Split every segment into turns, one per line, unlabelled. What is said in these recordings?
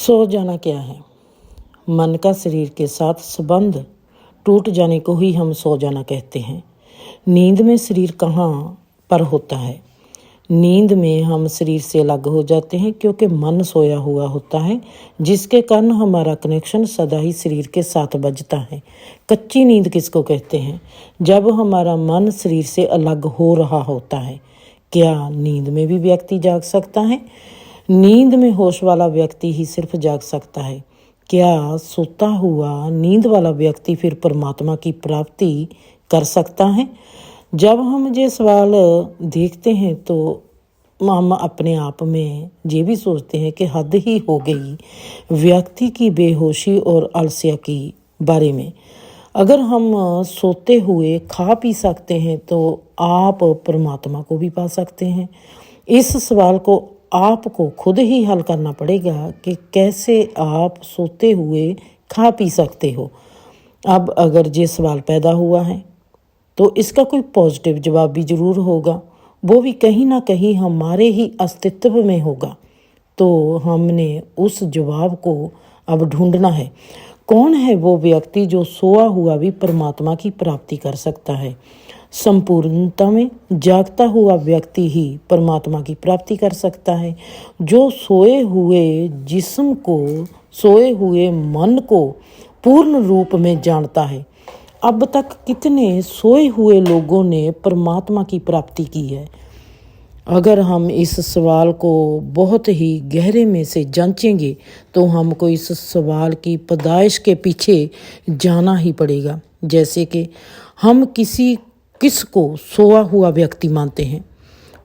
सो जाना क्या है? मन का शरीर के साथ संबंध टूट जाने को ही हम सो जाना कहते हैं। नींद में शरीर कहाँ पर होता है? नींद में हम शरीर से अलग हो जाते हैं क्योंकि मन सोया हुआ होता है, जिसके कारण हमारा कनेक्शन सदा ही शरीर के साथ बजता है। कच्ची नींद किसको कहते हैं? जब हमारा मन शरीर से अलग हो रहा होता है। क्या नींद में भी व्यक्ति जाग सकता है? नींद में होश वाला व्यक्ति ही सिर्फ जाग सकता है। क्या सोता हुआ नींद वाला व्यक्ति फिर परमात्मा की प्राप्ति कर सकता है? जब हम ये सवाल देखते हैं तो हम अपने आप में ये भी सोचते हैं कि हद ही हो गई व्यक्ति की बेहोशी और आलस्य की बारे में। अगर हम सोते हुए खा पी सकते हैं तो आप परमात्मा को भी पा सकते हैं। इस सवाल को आपको खुद ही हल करना पड़ेगा कि कैसे आप सोते हुए खा पी सकते हो। अब अगर ये सवाल पैदा हुआ है तो इसका कोई पॉजिटिव जवाब भी ज़रूर होगा, वो भी कहीं ना कहीं हमारे ही अस्तित्व में होगा। तो हमने उस जवाब को अब ढूंढना है। कौन है वो व्यक्ति जो सोया हुआ भी परमात्मा की प्राप्ति कर सकता है? संपूर्णता में जागता हुआ व्यक्ति ही परमात्मा की प्राप्ति कर सकता है। जो सोए हुए जिस्म को, सोए हुए मन को पूर्ण रूप में जानता है। अब तक कितने सोए हुए लोगों ने परमात्मा की प्राप्ति की है? अगर हम इस सवाल को बहुत ही गहरे में से जांचेंगे तो हमको इस सवाल की पैदाइश के पीछे जाना ही पड़ेगा। जैसे कि हम किसको सोया हुआ व्यक्ति मानते हैं?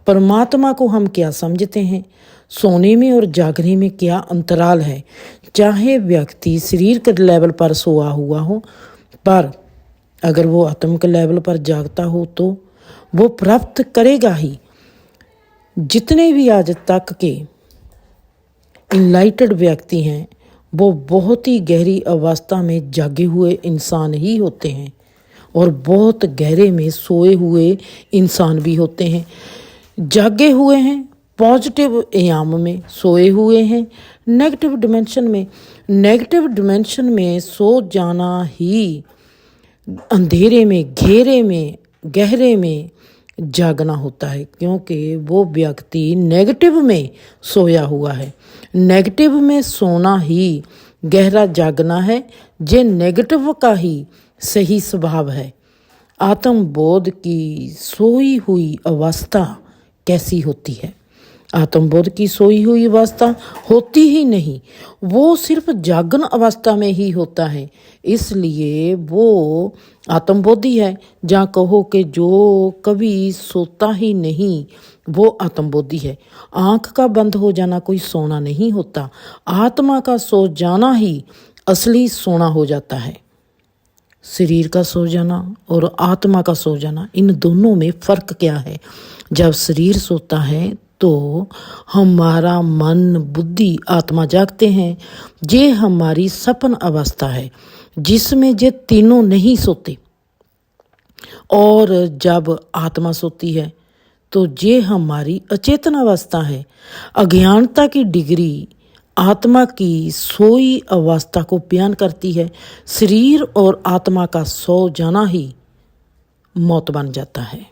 परमात्मा को हम क्या समझते हैं? सोने में और जागने में क्या अंतराल है? चाहे व्यक्ति शरीर के लेवल पर सोया हुआ हो, पर अगर वो आत्म के लेवल पर जागता हो तो वो प्राप्त करेगा ही। जितने भी आज तक के इनलाइटेड व्यक्ति हैं वो बहुत ही गहरी अवस्था में जागे हुए इंसान ही होते हैं और बहुत गहरे में सोए हुए इंसान भी होते हैं। जागे हुए हैं पॉजिटिव आयाम में, सोए हुए हैं नेगेटिव डिमेंशन में। नेगेटिव डिमेंशन में सो जाना ही अंधेरे में, घेरे में, गहरे में जागना होता है, क्योंकि वो व्यक्ति नेगेटिव में सोया हुआ है। नेगेटिव में सोना ही गहरा जागना है, जे नेगेटिव का ही सही स्वभाव है। आत्मबोध की सोई हुई अवस्था कैसी होती है? आत्मबोध की सोई हुई अवस्था होती ही नहीं, वो सिर्फ जागन अवस्था में ही होता है, इसलिए वो आत्मबोधी है। जहाँ कहो कि जो कभी सोता ही नहीं वो आत्मबोधी है। आँख का बंद हो जाना कोई सोना नहीं होता, आत्मा का सो जाना ही असली सोना हो जाता है। शरीर का सो जाना और आत्मा का सो जाना, इन दोनों में फ़र्क क्या है? जब शरीर सोता है तो हमारा मन, बुद्धि, आत्मा जागते हैं। ये हमारी सपन अवस्था है जिसमें ये तीनों नहीं सोते। और जब आत्मा सोती है तो ये हमारी अचेतन अवस्था है। अज्ञानता की डिग्री आत्मा की सोई अवस्था को बयान करती है। शरीर और आत्मा का सो जाना ही मौत बन जाता है।